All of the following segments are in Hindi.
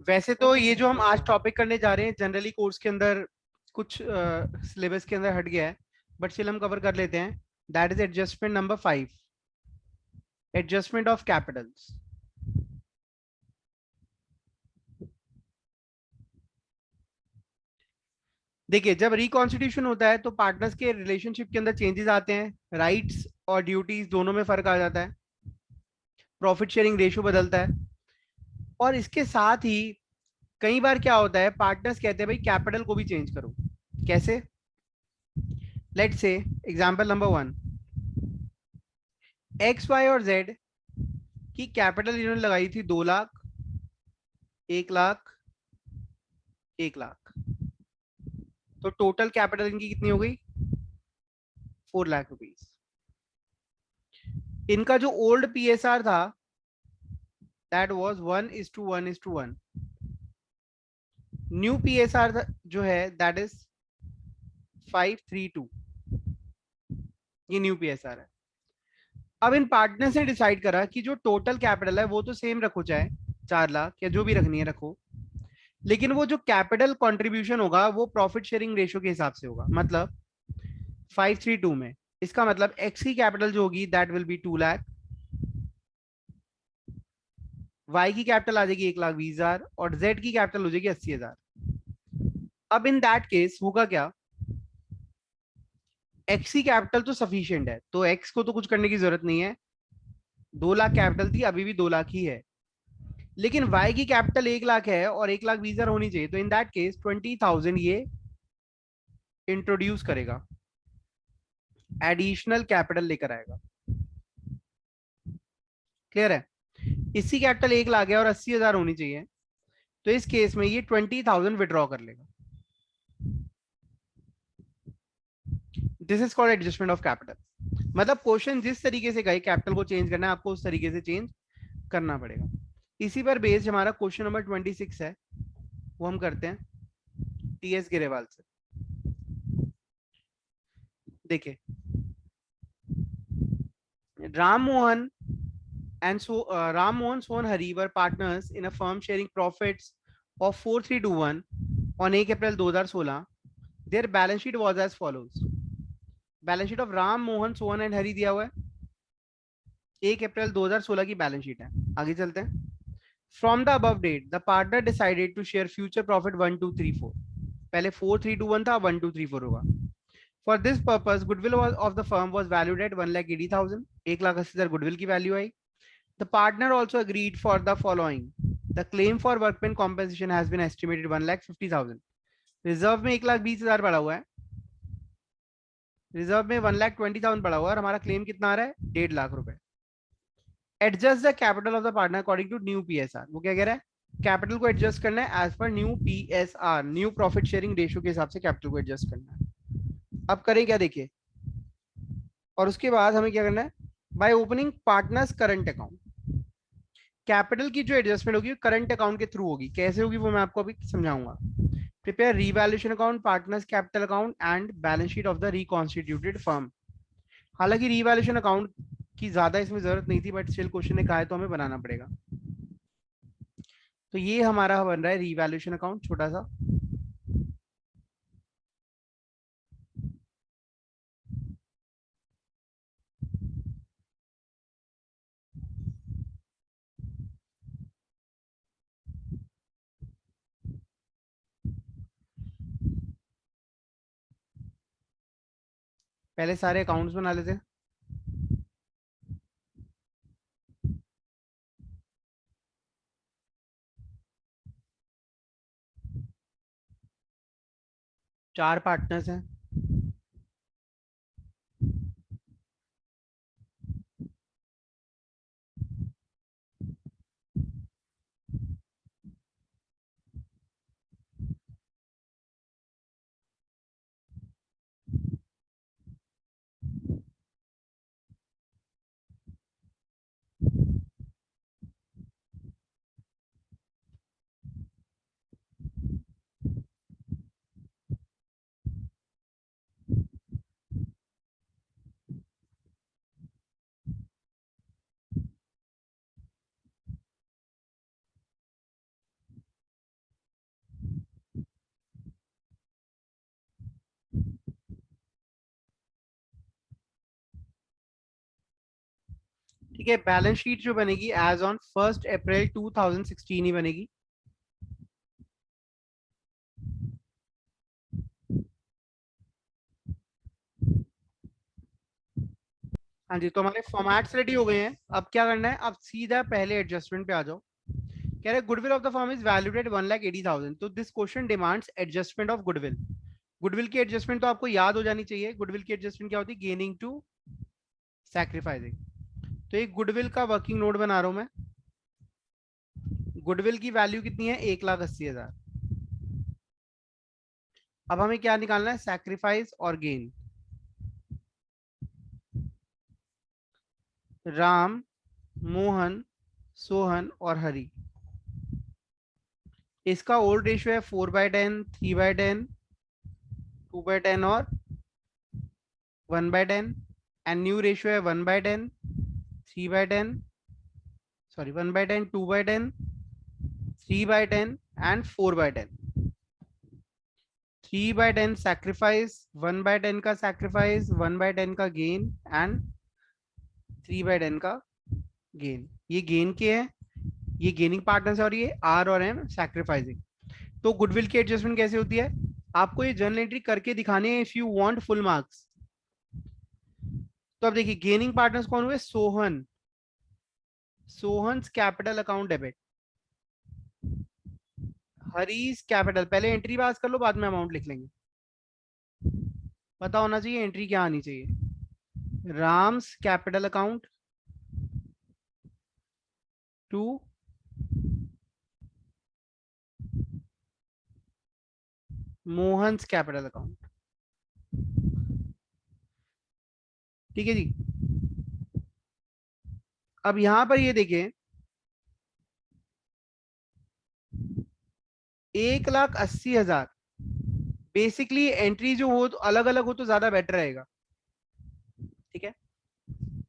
वैसे तो ये जो हम आज टॉपिक करने जा रहे हैं जनरली कोर्स के अंदर कुछ सिलेबस के अंदर हट गया है, बट स्टिल हम कवर कर लेते हैं। That is adjustment number 5, adjustment of Capitals. देखिए, जब रिकॉन्स्टिट्यूशन होता है तो पार्टनर्स के रिलेशनशिप के अंदर चेंजेस आते हैं, राइट्स और ड्यूटीज दोनों में फर्क आ जाता है, प्रॉफिट शेयरिंग रेशियो बदलता है, और इसके साथ ही कई बार क्या होता है, पार्टनर्स कहते हैं भाई कैपिटल को भी चेंज करो। कैसे? Let's say example number 1, X Y और जेड की कैपिटल इन्होंने लगाई थी 2 लाख, 1 लाख, 1 लाख। तो टोटल कैपिटल इनकी कितनी हो गई? 4 लाख रुपीज। इनका जो ओल्ड पीएसआर था दैट वाज 1:1:1। न्यू पीएसआर जो है दैट इज 5:3:2। ये न्यू पीएसआर है। अब इन पार्टनर्स ने डिसाइड करा कि जो टोटल कैपिटल है वो तो सेम रखो, चाहे 4 लाख या जो भी रखनी है रखो, लेकिन वो जो कैपिटल कंट्रीब्यूशन होगा वो प्रॉफिट शेयरिंग रेशियो के हिसाब से होगा। मतलब 5:3:2 में इसका मतलब एक्स की कैपिटल जो होगी that will be 2 lakh, Y की कैपिटल आ जाएगी 1,20,000 और जेड की कैपिटल हो जाएगी 80,000। अब इन दैट केस होगा क्या, एक्स की कैपिटल तो सफिशियंट है तो एक्स को तो कुछ करने की जरूरत नहीं है, 2 लाख कैपिटल थी अभी भी 2 लाख ही है। लेकिन वाई की कैपिटल 1 लाख है और 1,20,000 होनी चाहिए, तो इन दैट केस 20,000 ये इंट्रोड्यूस करेगा, एडिशनल कैपिटल लेकर आएगा। क्लियर है? इसकी कैपिटल 1 लाख है और 80,000 होनी चाहिए, तो इस केस में ये 20,000 विड्रॉ कर लेगा। This is called adjustment of capital. मतलब क्वेश्चन जिस तरीके से गए कैपिटल को चेंज करना है, आपको उस तरीके से चेंज करना पड़ेगा। इसी पर बेस्ड हमारा क्वेश्चन नंबर 26 है, वो हम करते हैं टीएस गिरेवाल से। देखिए, Ram Mohan Ram Mohan Sohan Hari were partners in a firm sharing profits of 4,321 on 1 April 2016. Their balance sheet was as follows. Balance sheet of Ram Mohan Sohan and Hari दिया हुआ है, 1 अप्रैल 2016 की बैलेंस शीट है। आगे चलते हैं। From the above date the partner decided to share future profit 1,2,3,4। पहले 4,321 था, 1,2,3,4 होगा। For this purpose goodwill of the firm was valued at 1,80,000। 1,80,000 goodwill की वैल्यू आई। The partner also agreed for the following. The claim for workman compensation has been estimated 1,50,000. Reserve में 1,20,000 पड़ा हुआ है, रिजर्व में 1,20,000 पड़ा हुआ है और हमारा क्लेम कितना आ रहा है? 1,50,000 रुपए। Adjust the capital of the partner according to new PSR. वो क्या कह रहा है? कैपिटल को एडजस्ट करना है as per new PSR, new profit sharing ratio के हिसाब से कैपिटल को एडजस्ट करना है। अब करें क्या, देखिए, और उसके बाद हमें क्या करना है, bye opening partners current account. Capital की जो एडजस्टमेंट होगी करंट अकाउंट के थ्रू होगी। कैसे होगी वो मैं आपको अभी समझाऊंगा। Prepare revaluation account, partners capital account and balance sheet of the reconstituted firm. हालांकि रीवैल्यूएशन अकाउंट की ज्यादा इसमें जरूरत नहीं थी, बट स्टिल क्वेश्चन ने कहा है तो हमें बनाना पड़ेगा। तो ये हमारा बन रहा है रीवैल्यूएशन अकाउंट छोटा सा। पहले सारे अकाउंट्स बना लेते हैं। चार पार्टनर्स हैं, ठीक है, बैलेंस शीट जो बनेगी एज ऑन 1 अप्रैल 2016 ही बनेगी। हाँ जी, तो हमारे फॉर्मेट्स रेडी हो गए हैं। अब क्या करना है, अब सीधा पहले एडजस्टमेंट पे आ जाओ। कह रहे goodwill of the firm is valued at 1,80,000, तो this question demands adjustment of goodwill. Goodwill की एडजस्टमेंट तो आपको याद हो जानी चाहिए। गुडविल की एडजस्टमेंट क्या होती है, गेनिंग टू सैक्रिफाइसिंग। तो एक गुडविल का वर्किंग नोट बना रहा हूं मैं। गुडविल की वैल्यू कितनी है, 1,80,000। अब हमें क्या निकालना है, सैक्रिफाइस और गेन। राम, मोहन, सोहन और हरि। इसका ओल्ड रेशियो है 4/10, 3/10, 2/10 और 1/10। एंड न्यू रेशियो है 1/10, 3/10, सॉरी 1/10, 2/10, 3/10 एंड 4/10। 3/10 सैक्रिफाइस, 1/10 का सैक्रिफाइस, 1/10 का गेन एंड 3/10 का गेन। ये गेन के हैं, ये गेनिंग पार्टनर्स और ये आर और एम सैक्रिफाइसिंग। तो गुडविल की एडजस्टमेंट कैसे होती है, आपको ये जर्नल एंट्री करके दिखाने हैं if you want full marks. तो अब देखिए गेनिंग पार्टनर्स कौन हुए, Sohan, Sohan's capital account debit, Hari's capital. पहले एंट्री पास कर लो, बाद में अमाउंट लिख लेंगे। पता होना चाहिए एंट्री क्या आनी चाहिए। Ram's capital account to Mohan's capital account. ठीक है जी। अब यहां पर ये देखें, 1,80,000। बेसिकली एंट्री जो हो तो अलग अलग हो तो ज्यादा बेटर रहेगा। ठीक है,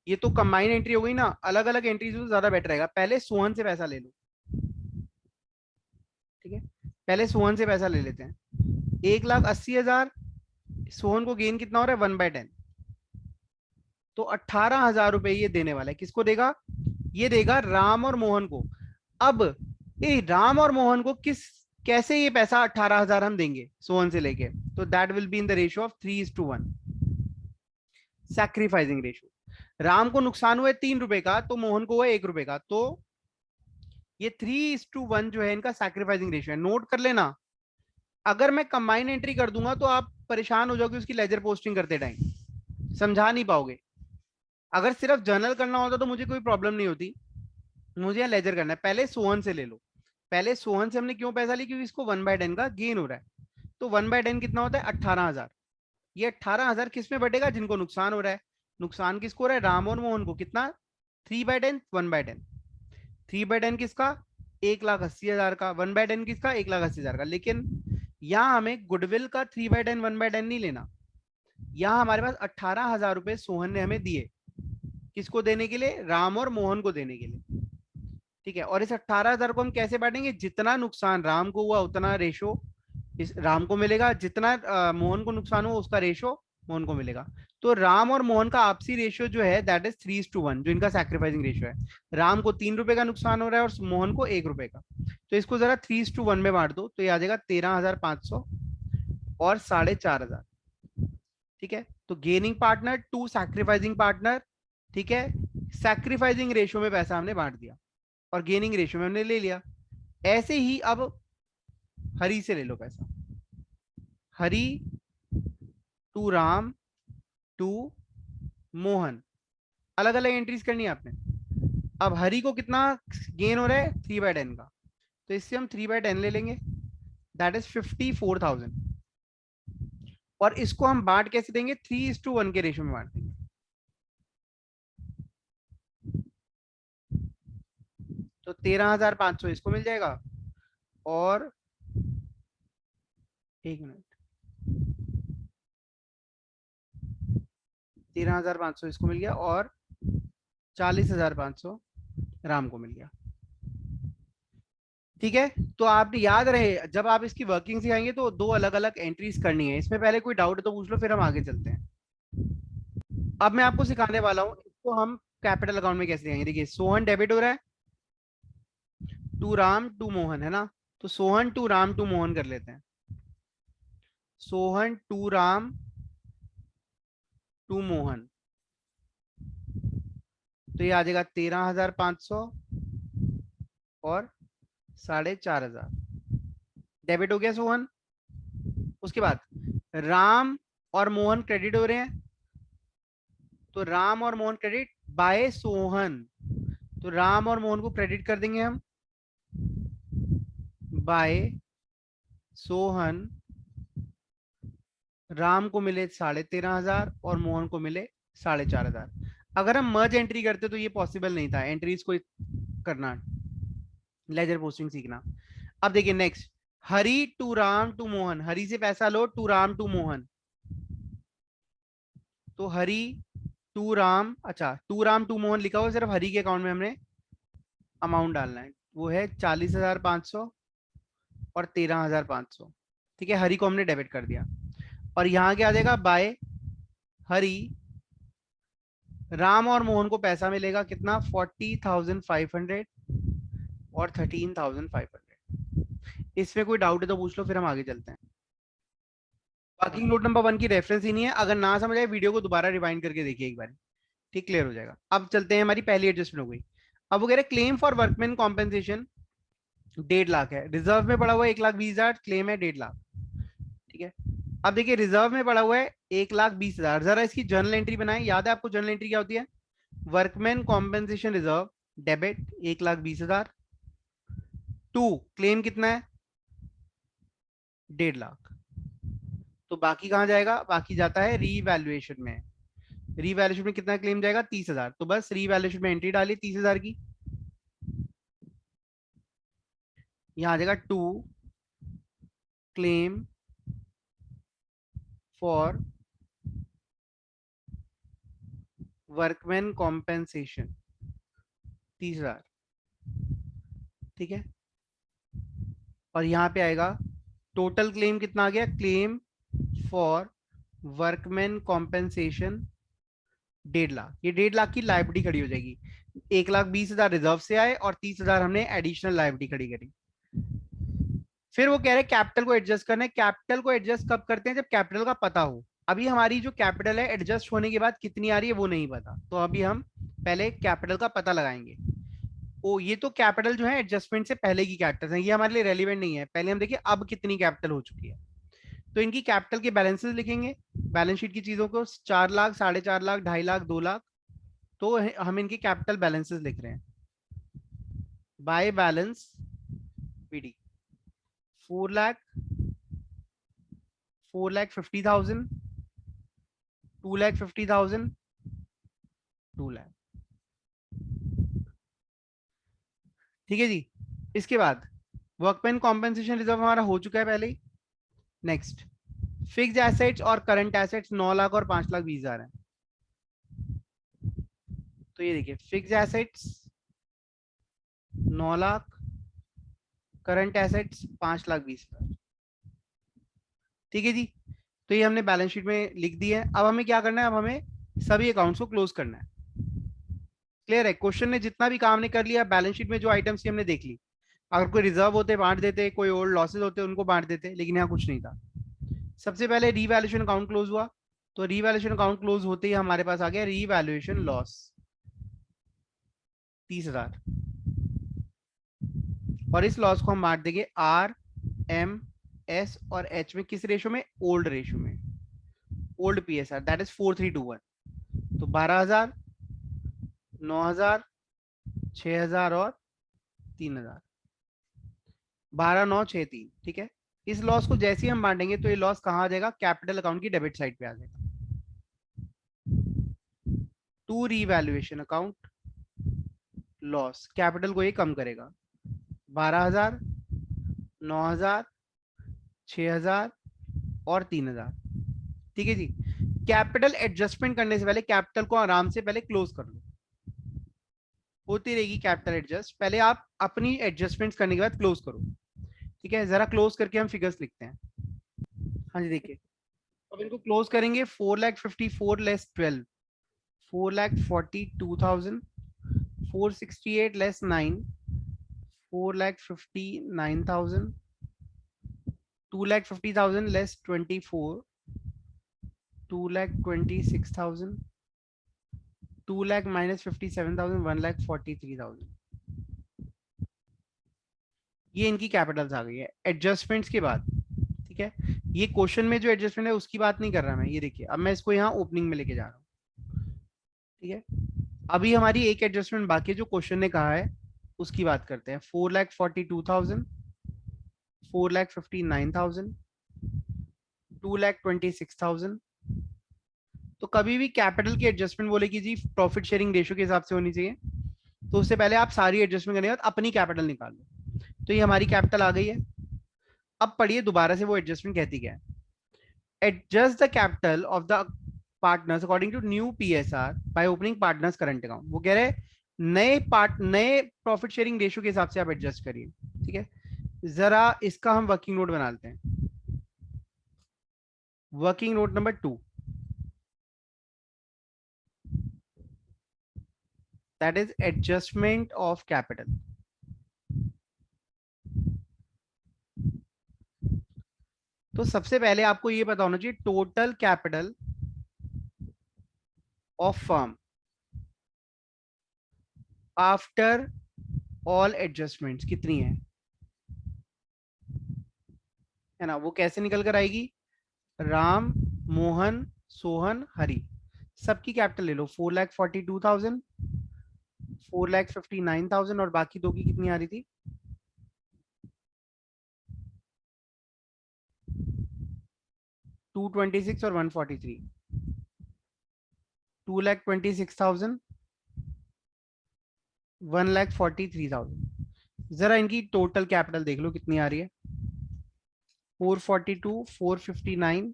ये तो कंबाइन एंट्री हो गई ना, अलग अलग एंट्रीज हो तो ज्यादा बेटर रहेगा। पहले सोहन से पैसा ले लो। ठीक है, पहले सोहन से पैसा ले लेते हैं। 1,80,000, सोहन को गेन कितना हो रहा है, 1/10। तो 18,000 रुपए ये देने वाला है। किसको देगा, ये देगा राम और मोहन को। अब ये राम और मोहन को किस, कैसे ये पैसा 18,000 हम देंगे सोहन से लेके, तो that will be in the ratio of 3:1, sacrificing ratio. Ram को नुकसान हुआ है 3 रुपए का, तो मोहन को हुआ 1 रुपए का। तो ये 3:1 जो है इनका सैक्रिफाइसिंग रेशियो है, नोट कर लेना। अगर मैं कंबाइन एंट्री कर दूंगा तो आप परेशान हो जाओगे उसकी लेजर पोस्टिंग करते टाइम, समझा नहीं पाओगे। अगर सिर्फ जर्नल करना होता तो मुझे कोई प्रॉब्लम नहीं होती, मुझे यहाँ लेजर करना है। पहले सोहन से ले लो। पहले सोहन से हमने क्यों पैसा लिया, क्योंकि इसको 1/10 का गेन हो रहा है। तो 1/10 कितना होता है, 18,000। ये 18,000 किस में बटेगा, जिनको नुकसान हो रहा है। नुकसान किसको हो रहा है, राम और मोहन को। कितना, 3/10, 1/10। 3/10 किसका, 1,80,000 का। 1/10 किसका, 1,80,000 का। लेकिन यहाँ हमें गुडविल का 3/10, 1/10 नहीं लेना। यहाँ हमारे पास 18,000 रुपए सोहन ने हमें दिए, किसको देने के लिए, राम और मोहन को देने के लिए। ठीक है, और इस 18,000 को हम कैसे बांटेंगे, जितना नुकसान राम को हुआ उतना रेशो इस राम को मिलेगा, जितना मोहन को नुकसान हुआ उसका रेशो मोहन को मिलेगा। तो राम और मोहन का आपसी रेशियो जो है दैट इज 3:1, जो इनका सैक्रिफाइसिंग रेशियो है। राम को 3 रुपए का नुकसान हो रहा है और मोहन को 1 रुपए का। तो इसको जरा 3:1 में बांट दो, तो ये आ जाएगा 13,500 और 4,500। ठीक है, तो gaining partner to sacrificing partner. ठीक है, सैक्रिफाइसिंग रेशियो में पैसा हमने बांट दिया और गेनिंग रेशियो में हमने ले लिया। ऐसे ही अब हरी से ले लो पैसा। हरी टू राम टू मोहन, अलग अलग एंट्रीज करनी है आपने। अब हरी को कितना गेन हो रहा है, 3/10 का। तो इससे हम 3/10 ले लेंगे, दैट इज 54,000। और इसको हम बांट कैसे देंगे, 3:1 के रेशियो में बांट देंगे। तो 13,500 इसको मिल जाएगा, और एक मिनट, 13,500 इसको मिल गया, और 40,500 राम को मिल गया। ठीक है, तो आप याद रहे जब आप इसकी वर्किंग सिखाएंगे तो दो अलग अलग एंट्रीज करनी है। इसमें पहले कोई डाउट तो पूछ लो, फिर हम आगे चलते हैं। अब मैं आपको सिखाने वाला हूँ, इसको हम कैपिटल अकाउंट में कैसे दिखाएंगे? देखिए सोहन डेबिट हो रहा है टू राम टू मोहन, है ना? तो सोहन टू राम टू मोहन कर लेते हैं। सोहन टू राम टू मोहन, तो ये आ जाएगा 13,500 और 4,500 डेबिट हो गया सोहन। उसके बाद राम और मोहन क्रेडिट हो रहे हैं, तो राम और मोहन क्रेडिट बाय सोहन, तो राम और मोहन को क्रेडिट कर देंगे हम बाय सोहन। राम को मिले 13,500 और मोहन को मिले 4,500। अगर हम मर्ज एंट्री करते तो ये पॉसिबल नहीं था, एंट्रीज को करना, लेजर पोस्टिंग सीखना। अब देखिए next, Hari to Ram to Mohan, Hari से पैसा लो टू राम टू मोहन, तो हरी टू राम, अच्छा टू राम टू मोहन लिखा हुआ, सिर्फ हरी के अकाउंट में हमने अमाउंट डालना है, वो है 40,500 और 13,500। ठीक है, हरी को हमने डेबिट कर दिया। और यहाँ क्या आ जाएगा? बाय हरी, राम और मोहन को पैसा मिलेगा कितना? 40,500 और 13,500। इसमें कोई डाउट है तो पूछ लो, फिर हम आगे चलते हैं। बाकी नोट नंबर 1 की रेफरेंस ही नहीं है, अगर ना समझ आए वीडियो को दोबारा रिवाइंड करके देखिए एक बार, ठीक, क्लियर हो जाएगा। अब चलते हैं, हमारी पहली एडजस्टमेंट हो गई। अब वो कह रहे claim for workman compensation 1.5 lakh है, रिजर्व में पड़ा हुआ है 1,20,000, क्लेम है 1.5 लाख। ठीक है, अब देखिए रिजर्व में पड़ा हुआ है 1,20,000, जरा इसकी जर्नल एंट्री बनाए। याद है आपको जर्नल एंट्री क्या होती है? Workman compensation reserve debit 1,20,000 to claim कितना है? 1.5 लाख। तो बाकी कहाँ जाएगा? बाकी जाता है रीवैल्यूएशन में। रीवैल्यूएशन में कितना क्लेम जाएगा? 30,000। तो बस रीवैल्यूएशन में एंट्री डाली 30,000 की, यहां आ जाएगा to claim for workman compensation 30,000। ठीक है, और यहां पे आएगा टोटल क्लेम कितना आ गया? Claim for workman compensation 1.5 lakh. ये 1.5 लाख की लाइबिलिटी खड़ी हो जाएगी। 1,20,000 रिजर्व से आए और 30,000 हमने एडिशनल लाइबिलिटी खड़ी करी। फिर वो कह रहे हैं कैपिटल को एडजस्ट करना है। कैपिटल को एडजस्ट कब करते हैं? जब कैपिटल का पता हो। अभी हमारी जो कैपिटल है एडजस्ट होने के बाद कितनी आ रही है वो नहीं पता, तो अभी हम पहले कैपिटल का पता लगाएंगे। ओ, ये तो कैपिटल जो है एडजस्टमेंट से पहले की कैपिटल है, ये हमारे लिए रेलिवेंट नहीं है। पहले हम देखिए अब कितनी कैपिटल हो चुकी है। तो इनकी कैपिटल के बैलेंसेस लिखेंगे, बैलेंस शीट की चीजों को, 4 लाख, 4.5 लाख, 2.5 लाख, 2 लाख। तो हम इनकी कैपिटल बैलेंसेस लिख रहे हैं by balance PD. 4 lakh, 4,50,000, 2,50,000, 2 lakh. ठीक है जी। इसके बाद वर्कमैन कॉम्पेंसेशन रिजर्व हमारा हो चुका है पहले ही। नेक्स्ट, फिक्स्ड एसेट्स और करंट एसेट्स 9 लाख और 5,20,000 है। तो ये देखिए fixed assets 9 lakh, current assets 5,20,000। ठीक है जी, तो ये हमने बैलेंस शीट में लिख दी है। अब हमें क्या करना है? अब हमें सभी अकाउंट्स को क्लोज करना है। क्लियर है? क्वेश्चन ने जितना भी काम ने कर लिया, बैलेंस शीट में जो आइटम्स की हमने देख ली, अगर कोई रिजर्व होते बांट देते, कोई ओल्ड लॉसेज होते उनको बांट देते, लेकिन यहाँ कुछ नहीं था। सबसे पहले रीवैल्यूएशन अकाउंट क्लोज हुआ, तो रीवैल्यूएशन अकाउंट क्लोज होते ही हमारे पास आ गया रीवैल्यूएशन लॉस 30,000। और इस लॉस को हम बांट देंगे आर, एम, एस और एच में। किस रेशो में? ओल्ड रेशो में, ओल्ड पीएसआर, दैट इज 4,3,2,1। तो 12,000, 9,000, 6,000 और 3,000, 12,963। ठीक है, इस लॉस को जैसे ही हम बांटेंगे तो ये लॉस कहाँ आ जाएगा? कैपिटल अकाउंट की डेबिट साइड पे आ जाएगा। To revaluation account loss, capital को ये कम करेगा। 12,000, 9,000, 6,000 और 3,000। ठीक है जी, कैपिटल एडजस्टमेंट करने से पहले कैपिटल को आराम से पहले क्लोज कर लो, होती रहेगी कैपिटल एडजस्ट। पहले आप अपनी एडजस्टमेंट्स करने के बाद क्लोज करो। ठीक है, जरा क्लोज करके हम फिगर्स लिखते हैं। हाँ जी, देखिए अब इनको क्लोज करेंगे। 4,54,12, 4,42,000, 468 less 9, 4,59,000, 2,50,000 less 24, 2,26,000, 2 lakh minus 57,000, 1,43,000। ये इनकी कैपिटल्स आ गई है एडजस्टमेंट्स के बाद। ठीक है, ये क्वेश्चन में जो एडजस्टमेंट है उसकी बात नहीं कर रहा मैं। ये देखिए, अब मैं इसको यहाँ ओपनिंग में लेके जा रहा हूँ। ठीक है, अभी हमारी एक एडजस्टमेंट बाकी है जो क्वेश्चन ने कहा है, उसकी बात करते हैं। 4,42,000, 4,59,000, 2,26,000। तो कभी भी कैपिटल की एडजस्टमेंट बोलेगी जी प्रॉफिट शेयरिंग रेशियो के हिसाब से होनी चाहिए, तो उससे पहले आप सारी एडजस्टमेंट करने के बाद अपनी कैपिटल निकाल लो। तो ये हमारी कैपिटल आ गई है। अब पढ़िए दोबारा से वो एडजस्टमेंट कहती क्या है। Adjust the capital of the partners according to new PSR by opening partners current account. वो कह रहे हैं नए प्रॉफिट शेयरिंग रेशियो के हिसाब से आप एडजस्ट करिए। ठीक है, जरा इसका हम वर्किंग नोट बना लेते हैं। Working note number 2, that is adjustment of capital. तो सबसे पहले आपको ये पता होना चाहिए total capital of firm after all adjustments कितनी है ना। वो कैसे निकल कर आएगी, राम, मोहन, सोहन, हरि, सबकी कैपिटल ले लो। 4,42,000, 4,59,000 और बाकी दो की कितनी आ रही थी, 226 और 143। 2,26,000, 1,43,000। जरा इनकी टोटल कैपिटल देख लो कितनी आ रही है। 442, 459,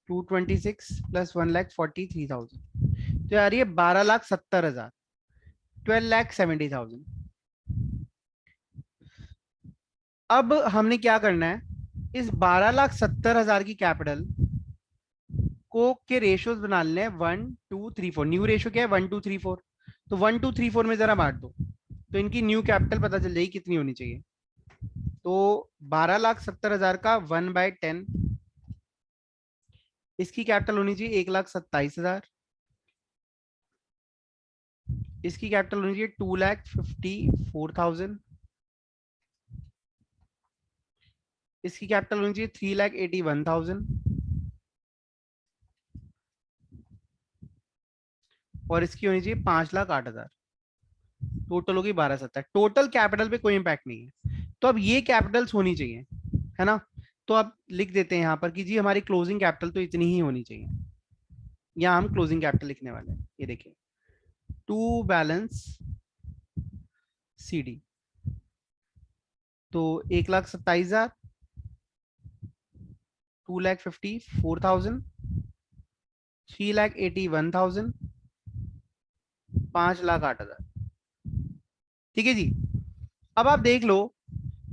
226 प्लस 1,43,000, तो आ रही है 12,70,000, 12,70,000। अब हमने क्या करना है, इस 12,70,000 की कैपिटल को के रेशियोज बना लेने हैं 1, 2, 3, 4। न्यू रेशियो क्या है, 1, 2, 3, 4। तो 1, 2, 3, 4 में जरा बांट दो, तो इनकी न्यू कैपिटल पता चल जाएगी कितनी होनी चाहिए। तो 12,70,000 का 1/10, इसकी कैपिटल होनी चाहिए 1,27,000, इसकी कैपिटल होनी चाहिए 2,54,000, इसकी कैपिटल होनी चाहिए 3,81,000 और इसकी होनी चाहिए 5,08,000। टोटल होगी 12,70। टोटल कैपिटल पे कोई इंपैक्ट नहीं है, तो अब ये कैपिटल्स होनी चाहिए, है ना। तो अब लिख देते हैं यहाँ पर कि जी हमारी क्लोजिंग कैपिटल तो इतनी ही होनी चाहिए। यहाँ हम क्लोजिंग कैपिटल लिखने वाले हैं। ये देखिए, टू बैलेंस सी डी, तो 1,27,000, 2,54,000, 3,81,000, 5,08,000। ठीक है जी। अब आप देख लो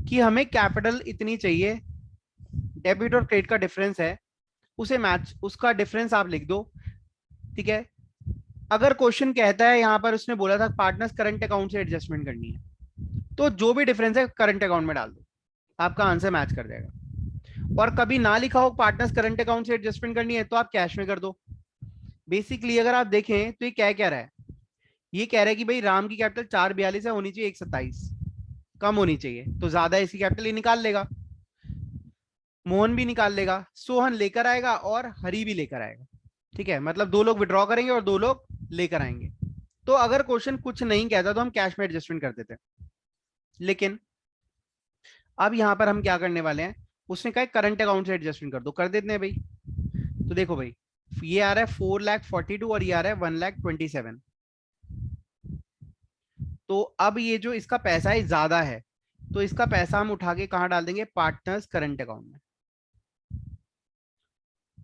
कि हमें कैपिटल इतनी चाहिए, डेबिट और क्रेडिट का डिफरेंस है, उसे मैच, उसका डिफरेंस आप लिख दो। ठीक है, अगर क्वेश्चन कहता है यहाँ पर, उसने बोला था पार्टनर्स करंट अकाउंट से एडजस्टमेंट करनी है, तो जो भी डिफरेंस है करंट अकाउंट में डाल दो, आपका आंसर मैच कर जाएगा। और कभी ना लिखा हो पार्टनर्स करंट अकाउंट से एडजस्टमेंट करनी है, तो आप कैश में कर दो। बेसिकली अगर आप देखें तो ये क्या कह रहा है, ये कह रहा है कि भाई राम की कैपिटल 4,42 है, होनी चाहिए 1,27, कम होनी चाहिए, तो ज्यादा इसकी कैपिटल ये निकाल लेगा। मोहन भी निकाल लेगा, सोहन लेकर आएगा और हरी भी लेकर आएगा। ठीक है, मतलब दो लोग विड्रॉ करेंगे और दो लोग लेकर आएंगे। तो अगर क्वेश्चन कुछ नहीं कहता तो हम कैश में एडजस्टमेंट कर देते हैं। लेकिन अब यहां पर हम क्या करने वाले हैं, उसने कहा करंट अकाउंट से एडजस्टमेंट कर दो, कर देते हैं भाई। तो देखो भाई, ये आ रहा है 4,42 और ये आ रहा है 1,27। तो अब ये जो इसका पैसा है ज्यादा है, तो इसका पैसा हम उठा के कहां डाल देंगे, पार्टनर्स करंट अकाउंट में।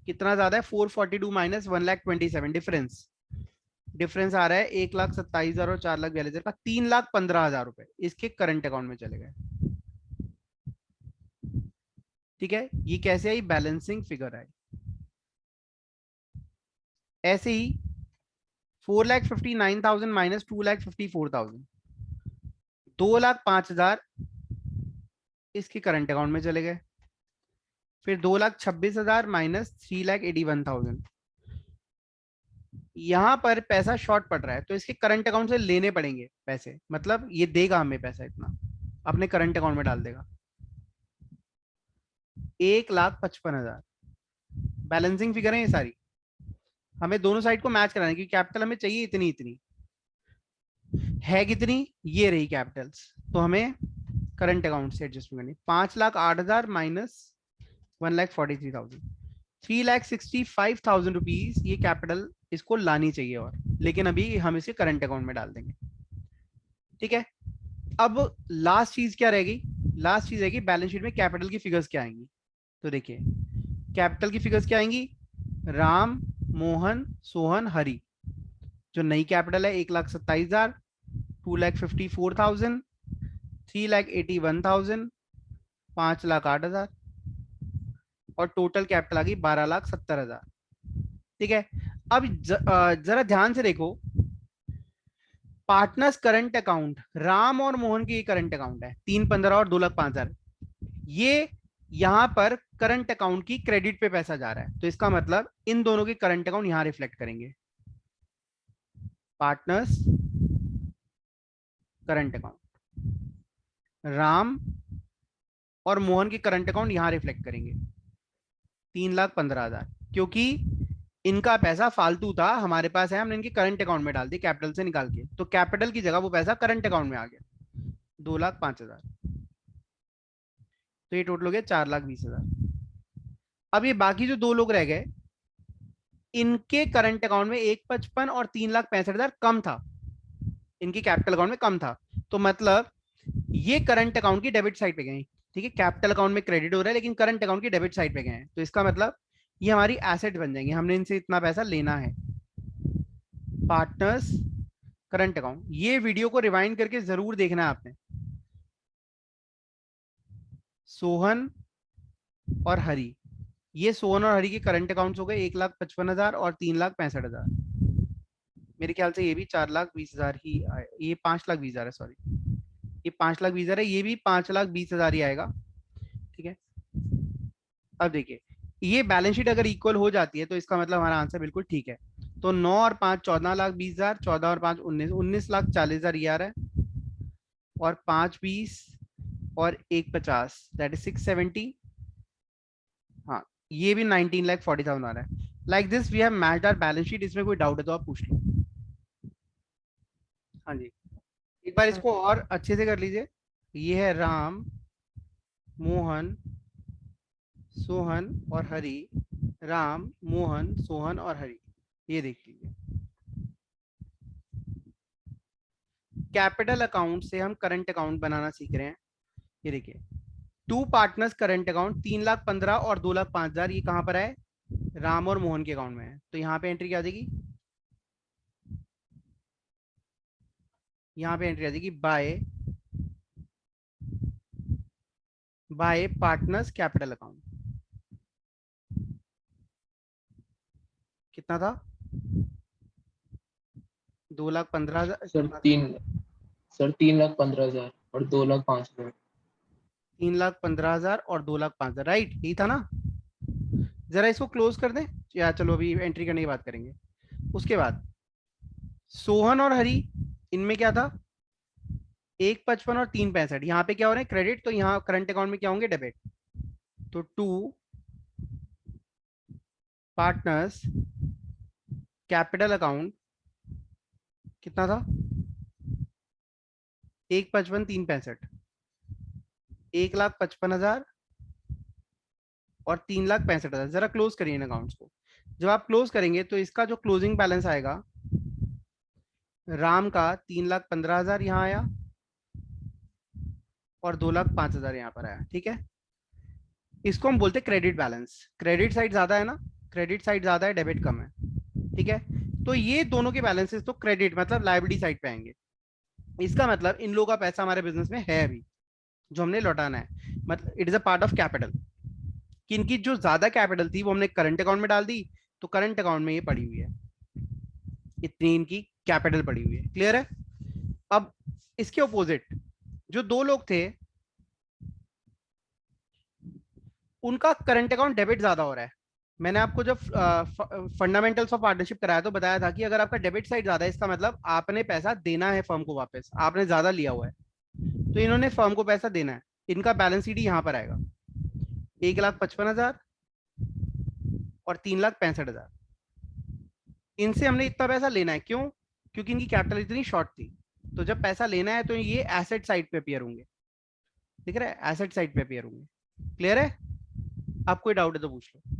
कितना ज्यादा है, 442 माइनस 1,27, डिफरेंस, डिफरेंस आ रहा है 1,27,000 और 4,42,000 का, 3,15,000 रुपए इसके करंट अकाउंट में चले गए। ठीक है, ये कैसे आई, बैलेंसिंग फिगर आई। ऐसे ही 4,59,000 माइनस 2,54,000, 2,05,000 इसके करंट अकाउंट में चले गए। फिर 2,26,000 माइनस 3,81,000, यहां पर पैसा शॉर्ट पड़ रहा है तो इसके करंट अकाउंट से लेने पड़ेंगे पैसे, मतलब ये देगा हमें पैसा इतना, अपने करंट अकाउंट में डाल देगा। 1,55,000 बैलेंसिंग फिगर है ये सारी, हमें दोनों साइड को मैच कराना है क्योंकि कैपिटल हमें चाहिए इतनी इतनी है, कितनी ये रही कैपिटल्स, तो हमें करंट अकाउंट से एडजस्टमेंट करनी। 5,08,000 माइनस 1,43,000, 3,65,000 रुपीज ये कैपिटल इसको लानी चाहिए, और लेकिन अभी हम इसे करंट अकाउंट में डाल देंगे। ठीक है, अब लास्ट चीज क्या रहेगी, लास्ट चीज रहेगी बैलेंस शीट में कैपिटल की फिगर्स क्या आएंगी। तो देखिए कैपिटल की फिगर्स क्या आएंगी, राम, मोहन, सोहन, हरि। जो नई कैपिटल है 1,27,000, 2,54,000, 3,81,000, 5,08,000 और टोटल कैपिटल आ गई 12,70,000। ठीक है, अब जरा ध्यान से देखो, पार्टनर्स करंट अकाउंट, राम और मोहन की करंट अकाउंट है 3,15 और 2,05,000, ये यहां पर करंट अकाउंट की क्रेडिट पे पैसा जा रहा है, तो इसका मतलब इन दोनों के करंट अकाउंट यहां रिफ्लेक्ट करेंगे, पार्टनर्स करंट अकाउंट, राम और मोहन के करंट अकाउंट यहां रिफ्लेक्ट करेंगे 3,15,000, क्योंकि इनका पैसा फालतू था हमारे पास है, हमने इनके करंट अकाउंट में डाल दी कैपिटल से निकाल के, तो कैपिटल की जगह वो पैसा करंट अकाउंट में आ गया 2,05,000, तो ये टोटल हो गया 4,20,000। अब ये बाकी जो दो लोग रह गए, इनके करंट अकाउंट में 1,55 और 3,65,000 कम था, इनकी कैपिटल अकाउंट में कम था, तो मतलब ये करंट अकाउंट की डेबिट साइड पे गए। ठीक है, कैपिटल अकाउंट में क्रेडिट हो रहा है लेकिन करंट अकाउंट की डेबिट साइड पे गए हैं, तो इसका मतलब ये हमारी एसेट बन जाएंगे, हमने इनसे इतना पैसा लेना है। पार्टनर्स करंट अकाउंट, ये वीडियो को रिवाइंड करके जरूर देखना है आपने। सोहन और हरि, ये सोहन और हरि के करंट अकाउंट्स हो गए 1,55,000 और 3,65,000, मेरे ख्याल से ये भी 4,20,000 ही आए, ये 5,20,000 है, सॉरी ये 5,20,000 है, ये भी 5,20,000 ही आएगा। ठीक है, अब देखिए ये बैलेंस शीट अगर इक्वल हो जाती है तो इसका मतलब हमारा आंसर बिल्कुल ठीक है। तो 9 और 5 14,20,000, 14 और 5 19, 19,40,000 ये आ रहा है, और 5 20 और 1 50 दैट इज 670, हाँ ये भी 19,40,000 आ रहा है। Like this we have matched our balance sheet, इसमें कोई डाउट है तो आप पूछ लो। हाँ जी, एक बार इसको और अच्छे से कर लीजिए। ये है राम, मोहन, सोहन और हरि, राम, मोहन, सोहन और हरि, ये देख लीजिए। कैपिटल अकाउंट से हम करंट अकाउंट बनाना सीख रहे हैं। ये देखिए टू पार्टनर्स करंट अकाउंट 3,15,000 और 2,05,000, ये कहां पर है, राम और मोहन के अकाउंट में है, तो यहाँ पे एंट्री क्या आ जाएगी, यहाँ पे एंट्री आ जाएगी बाय पार्टनर्स कैपिटल अकाउंट। कितना था, 2,15,000, सर 3,15,000 और 2,05,000। 3,15,000 और 2,05,000, राइट, यही था ना। जरा इसको क्लोज कर दें, या चलो अभी एंट्री करने की बात करेंगे। उसके बाद सोहन और हरि, इनमें क्या था, 1,55 और 3,65, यहाँ पे क्या हो रहा है क्रेडिट, तो यहाँ करंट अकाउंट में क्या होंगे डेबिट, तो टू पार्टनर्स कैपिटल अकाउंट कितना था, 1,55 3,65, 1,55,000 और 3,65,000, जरा क्लोज करिए इन अकाउंट्स को। जब आप क्लोज करेंगे तो इसका जो क्लोजिंग बैलेंस आएगा, राम का 3,15,000 यहाँ आया और 2,05,000 यहाँ पर आया। ठीक है, इसको हम बोलते हैं क्रेडिट बैलेंस, क्रेडिट साइड ज्यादा है ना, क्रेडिट साइड ज्यादा है, डेबिट कम है। ठीक है, तो ये दोनों के बैलेंसेस तो क्रेडिट मतलब लायबिलिटी साइड पे आएंगे, इसका मतलब इन लोगों का पैसा हमारे बिजनेस में है अभी, जो हमने लौटाना है, मतलब it is a part of capital, कि इनकी जो ज्यादा कैपिटल थी वो हमने करंट अकाउंट में डाल दी, तो करंट अकाउंट में ये पड़ी हुई है, इतनी इनकी कैपिटल पड़ी हुई है। क्लियर है? अब इसके ऑपोजिट जो दो लोग थे उनका करंट अकाउंट डेबिट ज्यादा हो रहा है। मैंने आपको जब फंडामेंटल्स ऑफ पार्टनरशिप कराया तो बताया था कि अगर आपका डेबिट साइड ज्यादा है इसका मतलब आपने पैसा देना है फर्म को वापस, आपने ज्यादा लिया हुआ है, तो इन्होंने फर्म को पैसा देना है। इनका बैलेंस शीट यहाँ पर आएगा, 1,55,000 और 3,65,000। इनसे हमने इतना पैसा लेना है, क्यों? क्योंकि इनकी कैपिटल इतनी शॉर्ट थी। तो जब पैसा लेना है तो ये एसेट साइड पे अपियर होंगे। दिख रहा है? एसेट साइड पे अपियर होंगे। क्लियर है? आप कोई डाउट है तो पूछ लो।